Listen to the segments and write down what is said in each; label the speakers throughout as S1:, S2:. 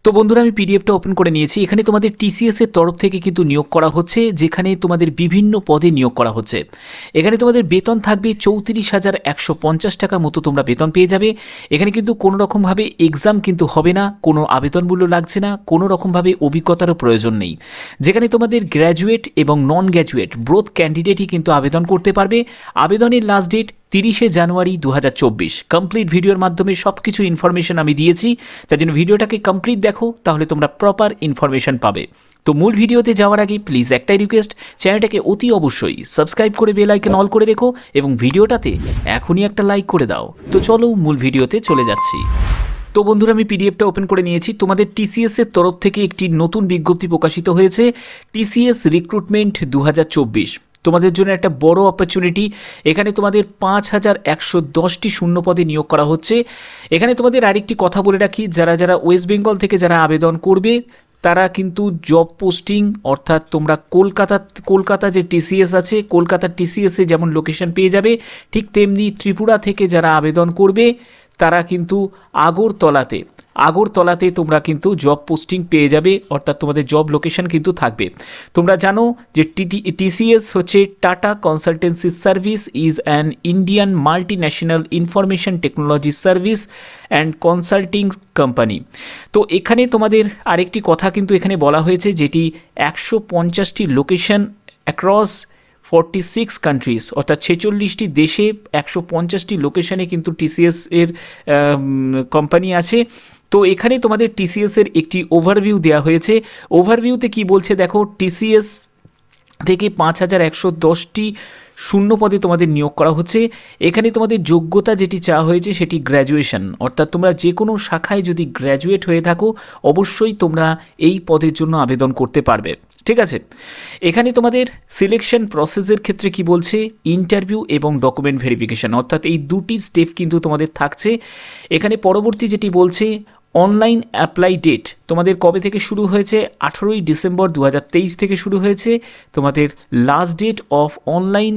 S1: তো বন্ধুরা আমি পিডিএফটা ওপেন করে নিয়েছি। এখানে তোমাদের টিসিএস এর তরফ থেকে কিন্তু নিয়োগ করা হচ্ছে, যেখানে তোমাদের বিভিন্ন পদে নিয়োগ করা হচ্ছে। এখানে তোমাদের বেতন থাকবে 34,150 টাকা মতো তোমরা বেতন পেয়ে যাবে। এখানে কিন্তু কোনো রকমভাবে এক্সাম কিন্তু হবে না, কোনো আবেদন মূল্য লাগছে না, কোনো রকমভাবে অভিজ্ঞতারও প্রয়োজন নেই। যেখানে তোমাদের গ্র্যাজুয়েট এবং নন গ্র্যাজুয়েট ব্রোথ ক্যান্ডিডেটই কিন্তু আবেদন করতে পারবে। আবেদনের লাস্ট ডেট 30শে জানুয়ারি 2024। কমপ্লিট ভিডিওর মাধ্যমে সব কিছু ইনফরমেশন আমি দিয়েছি, তার জন্য ভিডিওটাকে কমপ্লিট দেখো, তাহলে তোমরা প্রপার ইনফরমেশন পাবে। তো মূল ভিডিওতে যাওয়ার আগে প্লিজ একটাই রিকোয়েস্ট, চ্যানেলটাকে অতি অবশ্যই সাবস্ক্রাইব করে বেল আইকন অল করে রেখো এবং ভিডিওটাতে এখনই একটা লাইক করে দাও। তো চলো মূল ভিডিওতে চলে যাচ্ছি। তো বন্ধুরা আমি পিডিএফটা ওপেন করে নিয়েছি। তোমাদের টিসিএস এর তরফ থেকে একটি নতুন বিজ্ঞপ্তি প্রকাশিত হয়েছে, টিসিএস রিক্রুটমেন্ট 2024। তোমাদের জন্য একটা বড় অপরচুনিটি। এখানে তোমাদের 5,110টি শূন্য পদে নিয়োগ করা হচ্ছে। এখানে তোমাদের আরেকটি কথা বলে রাখি, যারা যারা ওয়েস্ট বেঙ্গল থেকে যারা আবেদন করবে তারা কিন্তু জব পোস্টিং, অর্থাৎ তোমরা কলকাতা যে টিসিএস আছে, কলকাতার টিসিএসে যেমন লোকেশন পেয়ে যাবে, ঠিক তেমনি ত্রিপুরা থেকে যারা আবেদন করবে তারা কিন্তু আগরতলাতে তোমরা কিন্তু জব পোস্টিং পেয়ে যাবে, অর্থাৎ তোমাদের জব লোকেশন কিন্তু থাকবে। তোমরা জানো যে টিসিএস হচ্ছে tata consultancy service is an Indian multinational information technology service and consulting company. তো এখানে তোমাদের আরেকটি কথা কিন্তু এখানে বলা হয়েছে, যেটি 150টি লোকেশন অ্যাক্রস 46 কান্ট্রিজ, অর্থাৎ 46টি দেশে 150টি লোকেশনে কিন্তু টিসিএস এর কোম্পানি আছে। তো এখানে তোমাদের টিসিএস এর একটি ওভারভিউ দেওয়া হয়েছে। ওভারভিউতে কি বলছে দেখো, টিসিএস থেকে 5,110টি শূন্য পদে তোমাদের নিয়োগ করা হচ্ছে। এখানে তোমাদের যোগ্যতা যেটি চাওয়া হয়েছে সেটি গ্র্যাজুয়েশন, অর্থাৎ তোমরা যে কোনো শাখায় যদি গ্র্যাজুয়েট হয়ে থাকো অবশ্যই তোমরা এই পদের জন্য আবেদন করতে পারবে। ঠিক আছে, এখানে তোমাদের সিলেকশন প্রসেসের ক্ষেত্রে কি বলছে, ইন্টারভিউ এবং ডকুমেন্ট ভেরিফিকেশন, অর্থাৎ এই দুটি স্টেপ কিন্তু তোমাদের থাকছে। এখানে পরবর্তী যেটি বলছে, অনলাইন অ্যাপ্লাই ডেট তোমাদের কবে থেকে শুরু হয়েছে, 18ই ডিসেম্বর 2023 থেকে শুরু হয়েছে। তোমাদের last date of online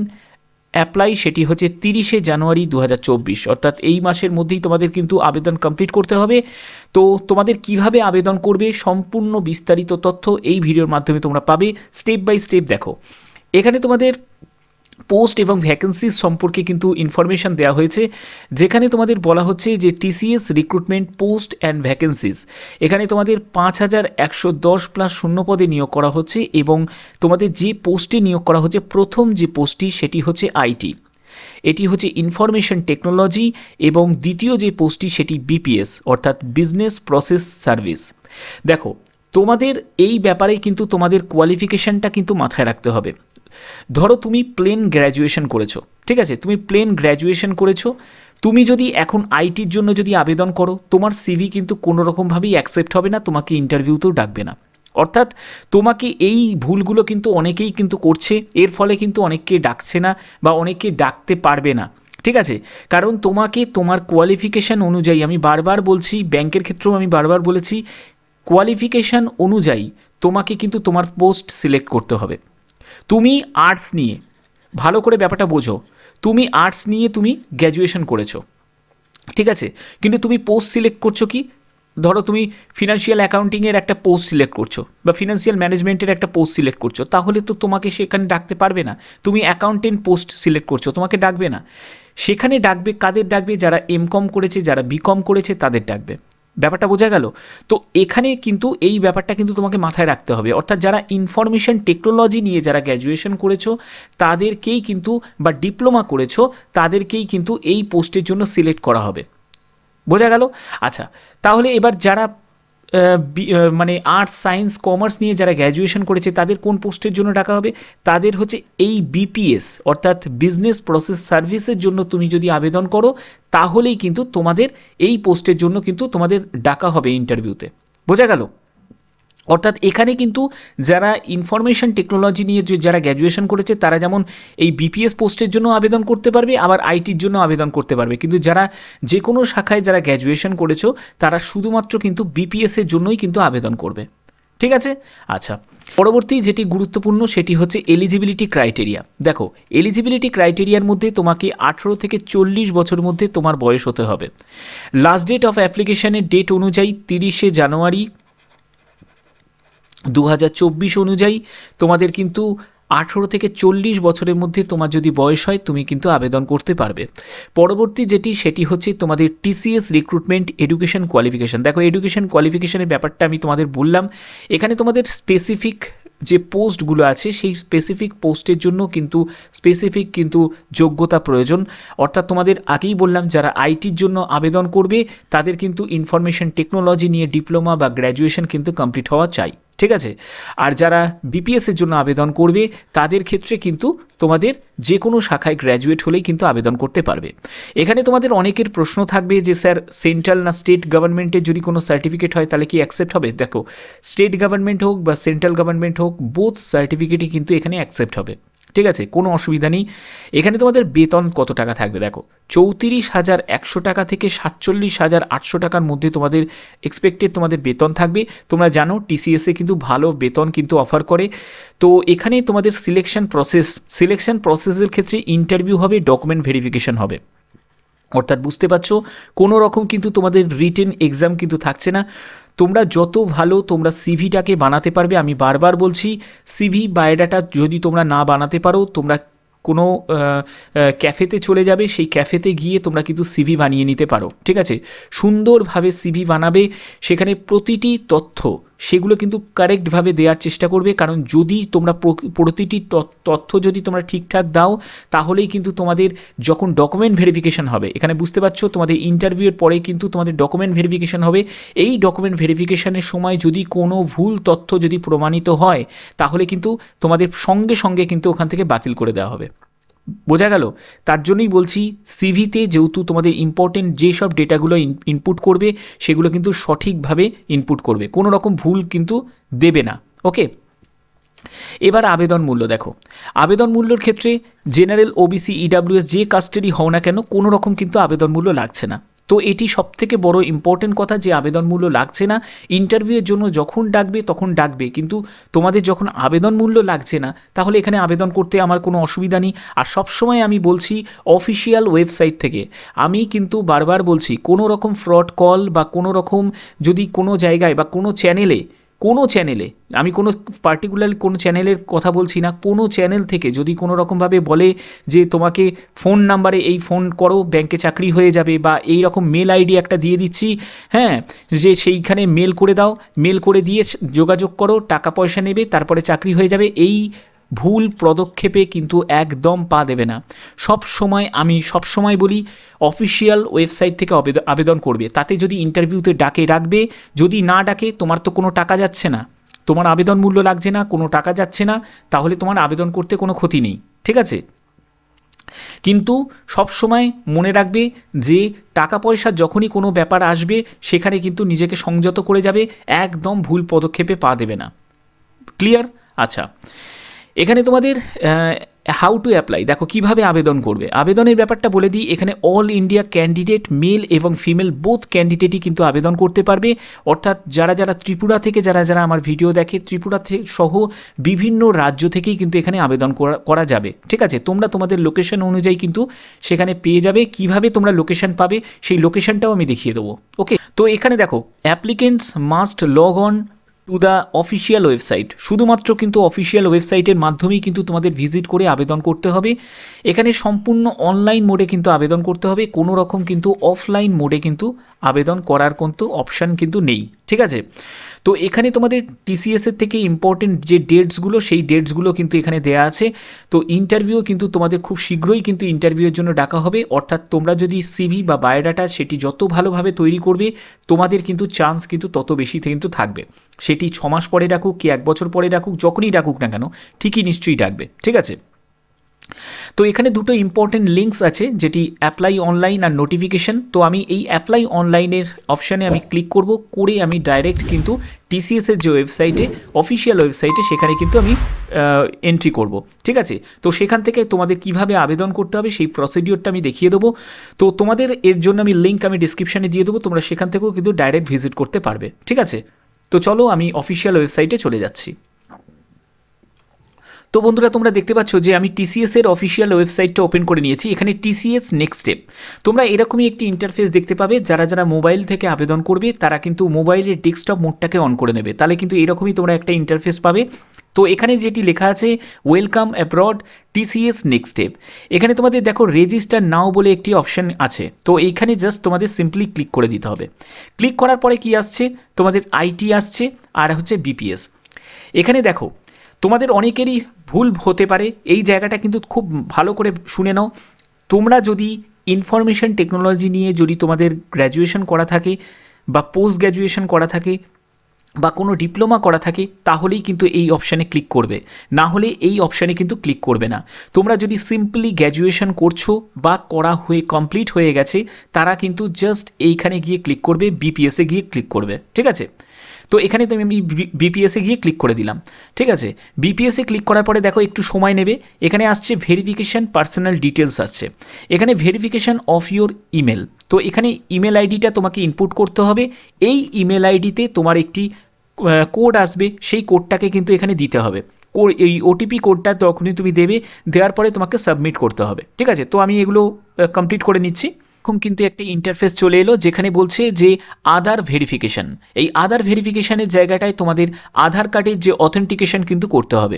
S1: apply সেটি হচ্ছে 30শে জানুয়ারি 2024, অর্থাৎ এই মাসের মধ্যেই তোমাদের কিন্তু আবেদন কমপ্লিট করতে হবে। তো তোমাদের কিভাবে আবেদন করবে সম্পূর্ণ বিস্তারিত তথ্য এই ভিডিওর মাধ্যমে তোমরা পাবে। স্টেপ বাই স্টেপ দেখো, এখানে তোমাদের পোস্ট এবং ভ্যাকেন্সিজ সম্পর্কে কিন্তু ইনফরমেশান দেওয়া হয়েছে, যেখানে তোমাদের বলা হচ্ছে যে TCS recruitment post and vacancies, এখানে তোমাদের 5,110 প্লাস শূন্য পদে নিয়োগ করা হচ্ছে এবং তোমাদের যে পোস্টে নিয়োগ করা হচ্ছে, প্রথম যে পোস্টটি সেটি হচ্ছে আইটি, এটি হচ্ছে ইনফরমেশন টেকনোলজি, এবং দ্বিতীয় যে পোস্টটি সেটি বিপিএস, অর্থাৎ বিজনেস প্রসেস সার্ভিস। দেখো তোমাদের এই ব্যাপারে কিন্তু তোমাদের কোয়ালিফিকেশানটা কিন্তু মাথায় রাখতে হবে। ধরো তুমি প্লেন গ্র্যাজুয়েশন করেছো, ঠিক আছে, তুমি প্লেন গ্র্যাজুয়েশন করেছো, তুমি যদি এখন আইটির জন্য যদি আবেদন করো, তোমার সিভি কিন্তু কোনো রকমভাবেই অ্যাকসেপ্ট হবে না, তোমাকে ইন্টারভিউতেও ডাকবে না। অর্থাৎ তোমাকে এই ভুলগুলো কিন্তু অনেকেই কিন্তু করছে, এর ফলে কিন্তু অনেককে ডাকছে না বা অনেককে ডাকতে পারবে না। ঠিক আছে, কারণ তোমাকে তোমার কোয়ালিফিকেশান অনুযায়ী, আমি বারবার বলছি, ব্যাংকের ক্ষেত্রেও আমি বারবার বলেছি, কোয়ালিফিকেশান অনুযায়ী তোমাকে কিন্তু তোমার পোস্ট সিলেক্ট করতে হবে। তুমি আর্টস নিয়ে, ভালো করে ব্যাপারটা বোঝো, তুমি আর্টস নিয়ে তুমি গ্র্যাজুয়েশন করেছো, ঠিক আছে, কিন্তু তুমি পোস্ট সিলেক্ট করছো কি, ধরো তুমি ফিনান্সিয়াল অ্যাকাউন্টিংয়ের একটা পোস্ট সিলেক্ট করছো বা ফিনান্সিয়াল ম্যানেজমেন্টের একটা পোস্ট সিলেক্ট করছো, তাহলে তো তোমাকে সেখানে ডাকতে পারবে না। তুমি অ্যাকাউন্টেন্ট পোস্ট সিলেক্ট করছো, তোমাকে ডাকবে না। সেখানে ডাকবে কাদের ডাকবে, যারা এমকম করেছে, যারা বিকম করেছে তাদের ডাকবে। ব্যাপারটা বোঝা গেল? তো এখানে কিন্তু এই ব্যাপারটা কিন্তু তোমাকে মাথায় রাখতে হবে, অর্থাৎ যারা ইনফরমেশন টেকনোলজি নিয়ে যারা গ্র্যাজুয়েশন করেছো তাদেরকেই কিন্তু, বা ডিপ্লোমা করেছো তাদেরকেই কিন্তু এই পোস্টের জন্য সিলেক্ট করা হবে। বোঝা গেল? আচ্ছা, তাহলে এবার যারা মানে আর্টস সায়েন্স কমার্স নিয়ে যারা গ্র্যাজুয়েশন করেছে তাদের কোন পোস্টের জন্য ডাকা হবে, তাদের হচ্ছে এই বিপিএস, অর্থাৎ বিজনেস প্রসেস সার্ভিসের জন্য তুমি যদি আবেদন করো তাহলেই কিন্তু তোমাদের এই পোস্টের জন্য কিন্তু তোমাদের ডাকা হবে ইন্টারভিউতে। বোঝা গেল? অর্থাৎ এখানে কিন্তু যারা ইনফরমেশন টেকনোলজি নিয়ে যারা গ্র্যাজুয়েশন করেছে তারা যেমন এই বিপিএস পোস্টের জন্য আবেদন করতে পারবে, আবার আইটির জন্য আবেদন করতে পারবে, কিন্তু যারা যে কোনো শাখায় যারা গ্র্যাজুয়েশন করেছো তারা শুধুমাত্র কিন্তু বিপিএসের জন্যই কিন্তু আবেদন করবে। ঠিক আছে? আচ্ছা, পরবর্তী যেটি গুরুত্বপূর্ণ সেটি হচ্ছে এলিজিবিলিটি ক্রাইটেরিয়া। দেখো, এলিজিবিলিটি ক্রাইটেরিয়ার মধ্যে তোমাকে 18 থেকে 40 বছর মধ্যে তোমার বয়স হতে হবে। লাস্ট ডেট অফ অ্যাপ্লিকেশনের ডেট অনুযায়ী 30শে জানুয়ারি 2024 অনুযায়ী তোমাদের কিন্তু 18 থেকে 40 বছরের মধ্যে তোমার যদি বয়স হয় তুমি কিন্তু আবেদন করতে পারবে। পরবর্তী সেটি হচ্ছে তোমাদের টিসিএস রিক্রুটমেন্ট এডুকেশন কোয়ালিফিকেশান। দেখো এডুকেশন কোয়ালিফিকেশানের ব্যাপারটা আমি তোমাদের বললাম, এখানে তোমাদের স্পেসিফিক যে পোস্টগুলো আছে সেই স্পেসিফিক পোস্টের জন্য কিন্তু স্পেসিফিক কিন্তু যোগ্যতা প্রয়োজন। অর্থাৎ তোমাদের আগেই বললাম যারা আইটির জন্য আবেদন করবে তাদের কিন্তু ইনফরমেশন টেকনোলজি নিয়ে ডিপ্লোমা বা গ্র্যাজুয়েশন কিন্তু কমপ্লিট হওয়া চাই, ঠিক আছে। আর যারা বিপিএসের জন্য আবেদন করবে তাদের ক্ষেত্রে কিন্তু তোমাদের যে কোনো শাখায় গ্র্যাজুয়েট হলেই কিন্তু আবেদন করতে পারবে। এখানে তোমাদের অনেকের প্রশ্ন থাকবে যে স্যার সেন্ট্রাল না স্টেট গভর্নমেন্টের যদি কোনো সার্টিফিকেট হয় তাহলে কি অ্যাকসেপ্ট হবে? দেখো স্টেট গভর্নমেন্ট হোক বা সেন্ট্রাল গভর্নমেন্ট হোক বোথ সার্টিফিকেটই কিন্তু এখানে অ্যাকসেপ্ট হবে, ঠিক আছে, কোনো অসুবিধা নেই। এখানে তোমাদের বেতন কত টাকা থাকবে দেখো 34,100 টাকা থেকে 47,800 টাকার মধ্যে তোমাদের এক্সপেক্টেড তোমাদের বেতন থাকবে। তোমরা জানো টিসিএসে কিন্তু ভালো বেতন কিন্তু অফার করে। তো এখানে তোমাদের সিলেকশন প্রসেসের ক্ষেত্রে ইন্টারভিউ হবে, ডকুমেন্ট ভেরিফিকেশন হবে। অর্থাৎ বুঝতে পারছো কোনো রকম কিন্তু তোমাদের রিটেন এক্সাম কিন্তু থাকছে না। তোমরা যত ভালো তোমরা সিভিটাকে বানাতে পারবে, আমি বারবার বলছি সিভি বায়োডাটা যদি তোমরা না বানাতে পারো তোমরা কোনো ক্যাফেতে চলে যাবে, সেই ক্যাফেতে গিয়ে তোমরা কিন্তু সিভি বানিয়ে নিতে পারো, ঠিক আছে। সুন্দরভাবে সিভি বানাবে, সেখানে প্রতিটি তথ্য সেগুলো কিন্তু কারেক্টভাবে দেওয়ার চেষ্টা করবে, কারণ যদি তোমরা প্রতিটি তথ্য যদি তোমরা ঠিকঠাক দাও তাহলেই কিন্তু তোমাদের যখন ডকুমেন্ট ভেরিফিকেশন হবে, এখানে বুঝতে পারছো তোমাদের ইন্টারভিউয়ের পরে কিন্তু তোমাদের ডকুমেন্ট ভেরিফিকেশন হবে। এই ডকুমেন্ট ভেরিফিকেশনের সময় যদি কোনো ভুল তথ্য যদি প্রমাণিত হয় তাহলে কিন্তু তোমাদের সঙ্গে সঙ্গে কিন্তু ওখান থেকে বাতিল করে দেওয়া হবে। বোঝা গেল? তার জন্যই বলছি সিভিতে যেহেতু তোমাদের ইম্পর্টেন্ট যেসব ডেটাগুলো ইনপুট করবে সেগুলো কিন্তু সঠিকভাবে ইনপুট করবে, কোনো রকম ভুল কিন্তু দেবে না, ওকে। এবার আবেদন মূল্য দেখো, আবেদন মূল্যর ক্ষেত্রে জেনারেল, ওবিসি, ইডাব্লিউএস যে কাস্টেরই হও না কেন কোনো রকম কিন্তু আবেদন মূল্য লাগছে না। তো এটি সবথেকে বড় ইম্পর্টেন্ট কথা যে আবেদন মূল্য লাগছে না। ইন্টারভিউয়ের জন্য যখন ডাকবে তখন ডাকবে, কিন্তু তোমাদের যখন আবেদন মূল্য লাগছে না তাহলে এখানে আবেদন করতে আমার কোনো অসুবিধা নেই। আর সবসময় আমি বলছি অফিসিয়াল ওয়েবসাইট থেকে, আমি কিন্তু বারবার বলছি কোনো রকম ফ্রড কল বা কোনো রকম যদি কোনো জায়গায় বা কোনো চ্যানেলে আমি কোনো পার্টিকুলার কোনো চ্যানেলের কথা বলছি না, কোনো চ্যানেল থেকে যদি কোনো রকমভাবে বলে যে তোমাকে ফোন নাম্বারে এই ফোন করো ব্যাংকে চাকরি হয়ে যাবে, বা এই রকম মেল আইডি একটা দিয়ে দিচ্ছি, হ্যাঁ, যে সেইখানে মেল করে দাও, মেল করে দিয়ে যোগাযোগ করো, টাকা পয়সা নেবে, তারপরে চাকরি হয়ে যাবে, এই ভুল পদক্ষেপে কিন্তু একদম পা দেবে না। আমি সবসময় বলি অফিসিয়াল ওয়েবসাইট থেকে আবেদন করবে, তাতে যদি ইন্টারভিউতে ডাকবে, যদি না ডাকে তোমার তো কোনো টাকা যাচ্ছে না, তোমার আবেদন মূল্য লাগছে না, কোনো টাকা যাচ্ছে না, তাহলে তোমার আবেদন করতে কোনো ক্ষতি নেই, ঠিক আছে। কিন্তু সবসময় মনে রাখবে যে টাকা পয়সা যখনই কোনো ব্যাপার আসবে সেখানে কিন্তু নিজেকে সংযত করে যাবে, একদম ভুল পদক্ষেপে পা দেবে না। ক্লিয়ার? আচ্ছা, এখানে তোমাদের হাউ টু অ্যাপ্লাই দেখো কিভাবে আবেদন করবে। আবেদনের ব্যাপারটা বলে দিই, এখানে অল ইন্ডিয়া ক্যান্ডিডেট মেল এবং ফিমেল বোথ ক্যান্ডিডেটই কিন্তু আবেদন করতে পারবে। অর্থাৎ যারা ত্রিপুরা থেকে যারা আমার ভিডিও দেখে, ত্রিপুরা থেকে সহ বিভিন্ন রাজ্য থেকেই কিন্তু এখানে আবেদন করা যাবে, ঠিক আছে। তোমরা তোমাদের লোকেশন অনুযায়ী কিন্তু সেখানে পেয়ে যাবে। কিভাবে তোমরা লোকেশন পাবে সেই লোকেশনটাও আমি দেখিয়ে দেবো, ওকে। তো এখানে দেখো applicants must log on to the official website, শুধুমাত্র কিন্তু অফিসিয়াল ওয়েবসাইটের মাধ্যমেই কিন্তু তোমাদের ভিজিট করে আবেদন করতে হবে। এখানে সম্পূর্ণ অনলাইন মোডে কিন্তু আবেদন করতে হবে, কোনো রকম কিন্তু অফলাইন মোডে কিন্তু আবেদন করার কিন্তু অপশান কিন্তু নেই, ঠিক আছে। তো এখানে তোমাদের টিসিএসের থেকে ইম্পর্টেন্ট যে ডেটসগুলো সেই ডেটসগুলো কিন্তু এখানে দেওয়া আছে। তো ইন্টারভিউ কিন্তু তোমাদের খুব শীঘ্রই কিন্তু ইন্টারভিউয়ের জন্য ডাকা হবে। অর্থাৎ তোমরা যদি সিভি বা বায়োডাটা সেটি যত ভালোভাবে তৈরি করবে তোমাদের কিন্তু চান্স কিন্তু তত বেশি কিন্তু থাকবে। সেটি 6 মাস পরে ডাকুক কি 1 বছর পরে ডাকুক, যখনই ডাকুক না কেন ঠিকই নিশ্চয়ই ডাকবে, ঠিক আছে। তো এখানে দুটো ইম্পর্টেন্ট লিঙ্কস আছে, যেটি অ্যাপ্লাই অনলাইন আর নোটিফিকেশন। তো আমি এই অ্যাপ্লাই অনলাইনের অপশানে আমি ক্লিক করে আমি ডাইরেক্ট কিন্তু টিসিএসের যে ওয়েবসাইটে অফিসিয়াল ওয়েবসাইটে সেখানে কিন্তু আমি এন্ট্রি করব, ঠিক আছে। তো সেখান থেকে তোমাদের কিভাবে আবেদন করতে হবে সেই প্রসিডিওরটা আমি দেখিয়ে দেবো। তো তোমাদের এর জন্য আমি লিঙ্ক আমি ডিসক্রিপশানে দিয়ে দেবো, তোমরা সেখান থেকেও কিন্তু ডাইরেক্ট ভিজিট করতে পারবে, ঠিক আছে। তো চলো আমি অফিসিয়াল ওয়েবসাইটে চলে যাচ্ছি। তো বন্ধুরা তোমরা দেখতে পাচ্ছ যে আমি টিসিএস এর অফিসিয়াল ওয়েবসাইটটা ওপেন করে নিয়েছি। এখানে টিসিএস নেক্সট স্টেপ, তোমরা এরকমই একটি ইন্টারফেস দেখতে পাবে। যারা যারা মোবাইল থেকে আবেদন করবে তারা কিন্তু মোবাইলের ডেস্কটপ মোডটাকে অন করে নেবে, তাহলে কিন্তু এরকমই তোমরা একটা ইন্টারফেস পাবে। তো এখানে যেটি লেখা আছে welcome abroad TCS next step, এখানে তোমাদের দেখো রেজিস্টার নাও বলে একটি অপশান আছে। তো এইখানে জাস্ট তোমাদের সিম্পলি ক্লিক করে দিতে হবে। ক্লিক করার পরে কি আসছে, তোমাদের আইটি আসছে আর হচ্ছে বিপিএস। এখানে দেখো তোমাদের অনেকেরই ভুল হতে পারে, এই জায়গাটা কিন্তু খুব ভালো করে শুনে নাও। তোমরা যদি ইনফরমেশন টেকনোলজি নিয়ে যদি তোমাদের গ্র্যাজুয়েশন করা থাকে বা পোস্ট গ্র্যাজুয়েশন করা থাকে বা কোনো ডিপ্লোমা করা থাকে তাহলেই কিন্তু এই অপশানে ক্লিক করবে, না হলে এই অপশানে কিন্তু ক্লিক করবে না। তোমরা যদি সিম্পলি গ্র্যাজুয়েশন করছো বা করা হয়ে কমপ্লিট হয়ে গেছে তারা কিন্তু জাস্ট এইখানে গিয়ে ক্লিক করবে, বিপিএসে গিয়ে ক্লিক করবে, ঠিক আছে। তো এখানে তো আমি বিপিএসে গিয়ে ক্লিক করে দিলাম, ঠিক আছে। বিপিএসে ক্লিক করার পরে দেখো একটু সময় নেবে। এখানে আসছে ভেরিফিকেশান পার্সোনাল ডিটেলস আসছে, এখানে ভেরিফিকেশান অফ ইউর ইমেল। তো এখানে ইমেল আইডিটা তোমাকে ইনপুট করতে হবে। এই ইমেল আইডিতে তোমার একটি কোড আসবে, সেই কোডটাকে কিন্তু এখানে দিতে হবে। এই ওটিপি কোডটা তখনই তুমি দেবে, দেওয়ার পরে তোমাকে সাবমিট করতে হবে, ঠিক আছে। তো আমি এগুলো কমপ্লিট করে নিচ্ছি। এরকম কিন্তু একটা ইন্টারফেস চলে এলো যেখানে বলছে যে আধার ভেরিফিকেশান। এই আধার ভেরিফিকেশানের জায়গাটায় তোমাদের আধার কার্ডের যে অথেন্টিকেশান কিন্তু করতে হবে,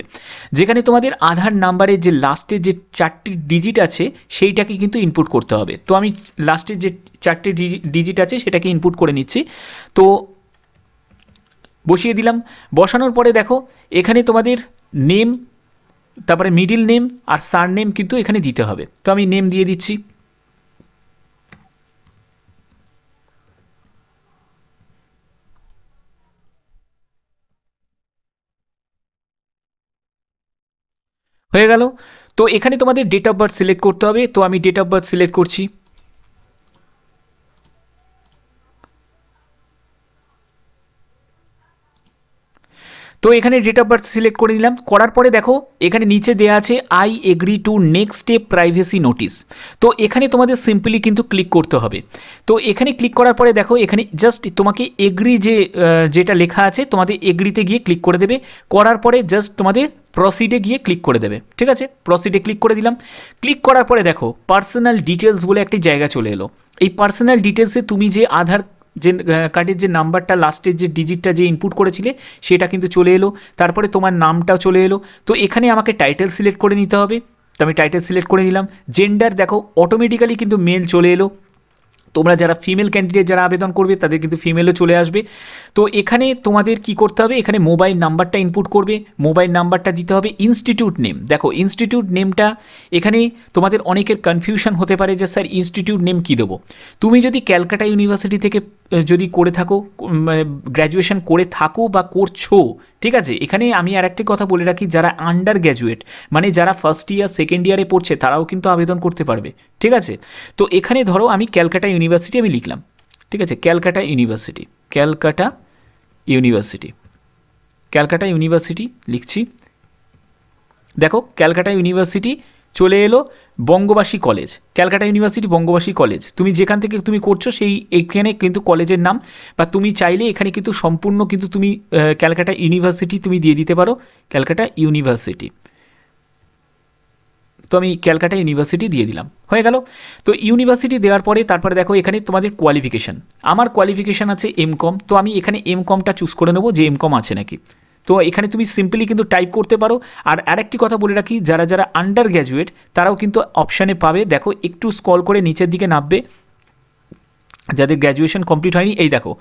S1: যেখানে তোমাদের আধার নাম্বারের যে লাস্টের যে 4টি ডিজিট আছে সেইটাকে কিন্তু ইনপুট করতে হবে। তো আমি লাস্টের যে 4টি ডিজিট আছে সেটাকে ইনপুট করে নিচ্ছি। তো বসিয়ে দিলাম। বসানোর পরে দেখো এখানে তোমাদের নেম, তারপরে মিডিল নেম আর সার নেম কিন্তু এখানে দিতে হবে। তো আমি নেম দিয়ে দিচ্ছি। হয়ে গেল। তো এখানে তোমাদের ডেট অফ বার্থ সিলেক্ট করতে হবে। তো আমি ডেট অফ বার্থ সিলেক্ট করছি। তো এখানে ডেট অফ বার্থ সিলেক্ট করে নিলাম। করার পরে দেখো এখানে নিচে দেওয়া আছে I agree to next step privacy notice. তো এখানে তোমাদের সিম্পলি কিন্তু ক্লিক করতে হবে। তো এখানে ক্লিক করার পরে দেখো এখানে জাস্ট তোমাকে এগ্রি যেটা লেখা আছে তোমাদের এগ্রিতে গিয়ে ক্লিক করে দেবে। করার পরে জাস্ট তোমাদের প্রসিডে গিয়ে ক্লিক করে দেবে, ঠিক আছে। প্রসিডে ক্লিক করে দিলাম। ক্লিক করার পরে দেখো পার্সোনাল ডিটেলস বলে একটি জায়গা চলে এলো। এই পার্সোনাল ডিটেলসে তুমি যে আধার যে কার্ডের যে নাম্বারটা লাস্টের যে ডিজিটটা যে ইনপুট করেছিলে সেটা কিন্তু চলে এলো। তারপরে তোমার নামটাও চলে এলো। তো এখানে আমাকে টাইটেল সিলেক্ট করে নিতে হবে। তো আমি টাইটেল সিলেক্ট করে নিলাম। জেন্ডার দেখো অটোমেটিক্যালি কিন্তু মেল চলে এলো। তোমরা যারা ফিমেল ক্যান্ডিডেট যারা আবেদন করবে তাদের কিন্তু ফিমেলও চলে আসবে। তো এখানে তোমাদের কি করতে হবে, এখানে মোবাইল নাম্বারটা ইনপুট করবে, মোবাইল নাম্বারটা দিতে হবে। ইনস্টিটিউট নেম দেখো, ইনস্টিটিউট নেমটা এখানে তোমাদের অনেকের কনফিউশন হতে পারে যে স্যার ইনস্টিটিউট নেম কী দেবো। তুমি যদি ক্যালকাটা ইউনিভার্সিটি থেকে যদি করে থাকো, মানে গ্র্যাজুয়েশন করে থাকো বা করছো, ঠিক আছে। এখানে আমি আর একটি কথা বলে রাখি, যারা আন্ডার গ্র্যাজুয়েট মানে যারা ফার্স্ট ইয়ার সেকেন্ড ইয়ারে পড়ছে তারাও কিন্তু আবেদন করতে পারবে, ঠিক আছে। তো এখানে ধরো আমি ক্যালকাটা ইউনিভার্সিটি আমি লিখলাম, ঠিক আছে। Calcutta university, Calcutta university, Calcutta university লিখছি। দেখো ক্যালকাটা ইউনিভার্সিটি চলে এলো। বঙ্গবাসী কলেজ, ক্যালকাটা ইউনিভার্সিটি বঙ্গবাসী কলেজ, তুমি যেখান থেকে তুমি করছো সেই এখানে কিন্তু কলেজের নাম, বা তুমি চাইলে এখানে কিন্তু সম্পূর্ণ কিন্তু তুমি ক্যালকাটা ইউনিভার্সিটি তুমি দিয়ে দিতে পারো, ক্যালকাটা ইউনিভার্সিটি। তো আমি ক্যালকাটা ইউনিভার্সিটি দিয়ে দিলাম, হয়ে গেল। তো ইউনিভার্সিটি দেওয়ার পরে তারপরে দেখো এখানে তোমাদের কোয়ালিফিকেশান, আমার কোয়ালিফিকেশান আছে এমকম। তো আমি এখানে এমকমটা চুজ করে নেবো যে এমকম আছে নাকি। তো এখানে তুমি সিম্পলি কিন্তু টাইপ করতে পারো। আর আরেকটি কথা বলে রাখি, যারা যারা আন্ডার গ্র্যাজুয়েট তারাও কিন্তু অপশানে পাবে। দেখো একটু স্ক্রল করে নিচের দিকে নামবে, যাদের গ্র্যাজুয়েশন কমপ্লিট হয়নি, এই দেখো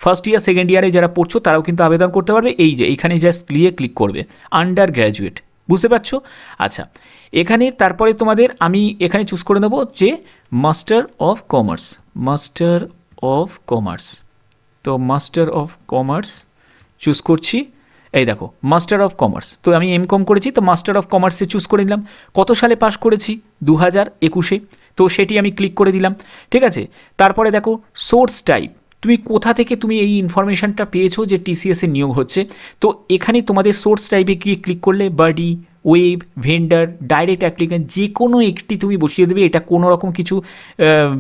S1: ফার্স্ট ইয়ার সেকেন্ড ইয়ারে যারা পড়ছো তারাও কিন্তু আবেদন করতে পারবে। এই যে এইখানে জাস্ট ক্লিক করবে আন্ডার গ্র্যাজুয়েট, বুঝতে পারছো। আচ্ছা, এখানে তারপরে তোমাদের আমি এখানে চুজ করে নেবো যে master of commerce, master of commerce. তো মাস্টার অফ কমার্স চুজ করছি। এই দেখো মাস্টার অফ কমার্স, তো আমি এমকম করেছি, তো মাস্টার অফ কমার্সে চুজ করে নিলাম। কত সালে পাস করেছি, 2021-এ। তো সেটি আমি ক্লিক করে দিলাম, ঠিক আছে। তারপরে দেখো সোর্স টাইপ, তুমি কোথা থেকে তুমি এই ইনফরমেশানটা পেয়েছো যে টিসিএসে নিয়োগ হচ্ছে। তো এখানে তোমাদের সোর্স টাইপে গিয়ে ক্লিক করলে body, web, vendor, direct applicant যে কোনো একটি তুমি বসিয়ে দেবে। এটা কোনো রকম কিছু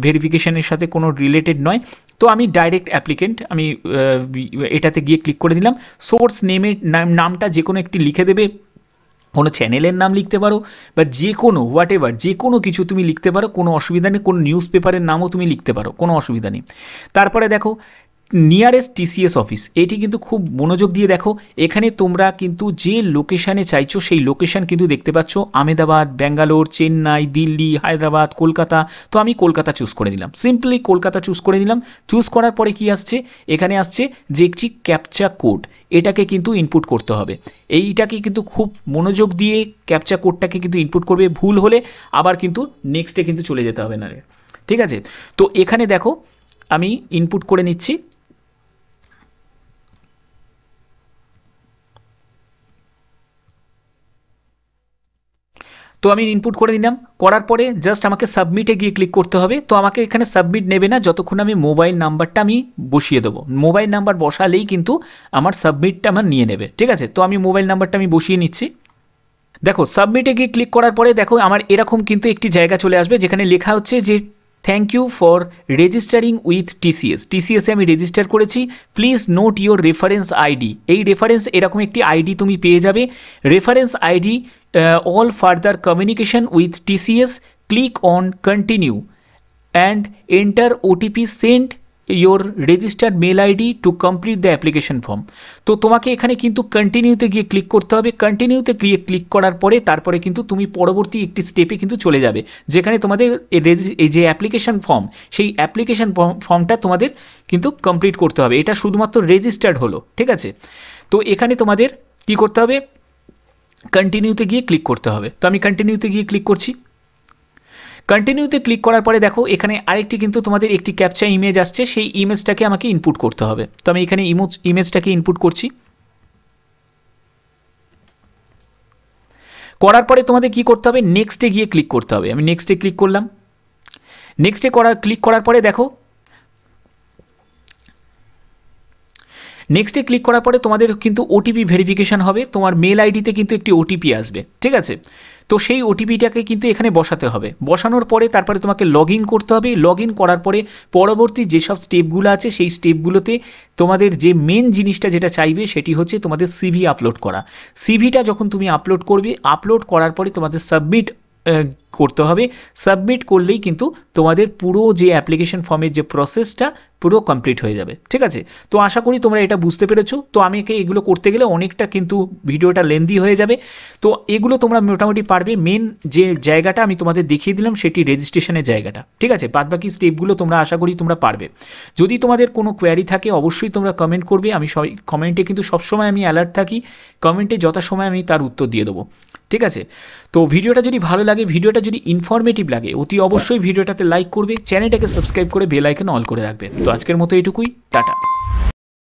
S1: ভেরিফিকেশানের সাথে কোনো রিলেটেড নয়। তো আমি ডাইরেক্ট অ্যাপ্লিকেন্ট আমি এটাতে গিয়ে ক্লিক করে দিলাম। সোর্স নেমের নামটা যে কোনো একটি লিখে দেবে, কোনো চ্যানেলের নাম লিখতে পারো বা যে কোনো হোয়াট এভার যে কোনো কিছু তুমি লিখতে পারো, কোনো অসুবিধা নেই। কোনো নিউজ পেপারের নামও তুমি লিখতে পারো, কোনো অসুবিধা নেই। তারপরে দেখো নিয়ারেস্ট টিসিএস অফিস, এটি কিন্তু খুব মনোযোগ দিয়ে দেখো। এখানে তোমরা কিন্তু যে লোকেশানে চাইছো সেই লোকেশান কিন্তু দেখতে পাচ্ছ, আহমেদাবাদ, ব্যাঙ্গালোর, চেন্নাই, দিল্লি, হায়দ্রাবাদ, কলকাতা। তো আমি কলকাতা চুজ করে নিলাম, সিম্পলি কলকাতা চুজ করে নিলাম। চুজ করার পরে কি আসছে, এখানে আসছে যে একটি ক্যাপচা কোড, এটাকে কিন্তু ইনপুট করতে হবে। এইটাকে কিন্তু খুব মনোযোগ দিয়ে ক্যাপচা কোডটাকে কিন্তু ইনপুট করবে, ভুল হলে আবার কিন্তু নেক্সটে কিন্তু চলে যেতে হবে না, ঠিক আছে। তো এখানে দেখো আমি ইনপুট করে নিচ্ছি। তো আমি ইনপুট করে দিলাম, করার পরে জাস্ট আমাকে সাবমিটে গিয়ে ক্লিক করতে হবে। তো আমাকে এখানে সাবমিট নেবে না যতক্ষণ আমি মোবাইল নাম্বারটা আমি বসিয়ে দেবো। মোবাইল নাম্বার বসালেই কিন্তু আমার সাবমিটটা আমার নিয়ে নেবে, ঠিক আছে। তো আমি মোবাইল নাম্বারটা আমি বসিয়ে নিচ্ছি। দেখো সাবমিটে গিয়ে ক্লিক করার পরে দেখো আমার এরকম কিন্তু একটি জায়গা চলে আসবে যেখানে লেখা হচ্ছে যে thank you for registering with TCS. টিসিএসে আমি রেজিস্টার করেছি, please note your reference ID. এই রেফারেন্স এরকম একটি আইডি তুমি পেয়ে যাবে, reference ID all further communication with TCS, click on continue and enter OTP send your registered mail ID to complete the application form. তো তোমাকে এখানে কিন্তু কন্টিনিউতে গিয়ে ক্লিক করতে হবে। কন্টিনিউতে গিয়ে ক্লিক করার পরে তারপরে কিন্তু তুমি পরবর্তী একটি স্টেপে কিন্তু চলে যাবে, যেখানে তোমাদের এই যে অ্যাপ্লিকেশন ফর্ম, সেই অ্যাপ্লিকেশন ফর্মটা তোমাদের কিন্তু কমপ্লিট করতে হবে। এটা শুধুমাত্র রেজিস্টার্ড হলো, ঠিক আছে। তো এখানে তোমাদের কি করতে হবে, কন্টিনিউতে গিয়ে ক্লিক করতে হবে। তো আমি কন্টিনিউতে গিয়ে ক্লিক করছি। কন্টিনিউতে ক্লিক করার পরে দেখো এখানে আরেকটি কিন্তু তোমাদের একটি ক্যাপচা ইমেজ আসছে, সেই ইমেজটাকে আমাকে ইনপুট করতে হবে। তো আমি এখানে ইমেজটাকে ইনপুট করছি। করার পরে তোমাদের কি করতে হবে, নেক্সটে গিয়ে ক্লিক করতে হবে। আমি নেক্সটে ক্লিক করলাম। নেক্সটে ক্লিক করার পরে দেখো নেক্সটে ক্লিক করার পরে তোমাদের কিন্তু ওটিপি ভেরিফিকেশান হবে, তোমার মেল আইডিতে কিন্তু একটি ওটিপি আসবে, ঠিক আছে। তো সেই ওটিপিটাকে কিন্তু এখানে বসাতে হবে। বসানোর পরে তারপরে তোমাকে লগ ইন করতে হবে। লগ ইন করার পরে পরবর্তী যেসব স্টেপগুলো আছে সেই স্টেপগুলোতে তোমাদের যে মেন জিনিসটা যেটা চাইবে সেটি হচ্ছে তোমাদের সিভি আপলোড করা। সিভিটা যখন তুমি আপলোড করবে, আপলোড করার পরে তোমাদের সাবমিট করতে হবে। সাবমিট করলেই কিন্তু তোমাদের পুরো যে অ্যাপ্লিকেশন ফর্মের যে প্রসেসটা পুরো কমপ্লিট হয়ে যাবে, ঠিক আছে। তো আশা করি তোমরা এটা বুঝতে পেরেছো। তো আমাকে এগুলো করতে গেলে অনেকটা কিন্তু ভিডিওটা লেন্দি হয়ে যাবে। তো এগুলো তোমরা মোটামুটি পারবে। মেন যে জায়গাটা আমি তোমাদের দেখিয়ে দিলাম সেটি রেজিস্ট্রেশনের জায়গাটা, ঠিক আছে। বাদবাকি স্টেপগুলো তোমরা আশা করি তোমরা পারবে। যদি তোমাদের কোনো কোয়ারি থাকে অবশ্যই তোমরা কমেন্ট করবে। আমি কমেন্টে কিন্তু সবসময় আমি অ্যালার্ট থাকি, কমেন্টে যথাসময় আমি তার উত্তর দিয়ে দেবো, ঠিক আছে। তো ভিডিওটা যদি ভালো লাগে, ভিডিওটা যদি ইনফরমেটিভ লাগে, অতি অবশ্যই ভিডিওটাতে লাইক করবে, চ্যানেলটাকে সাবস্ক্রাইব করে বেল আইকন অল করে রাখবে। তো আজকের মতো এটুকুই, টাটা।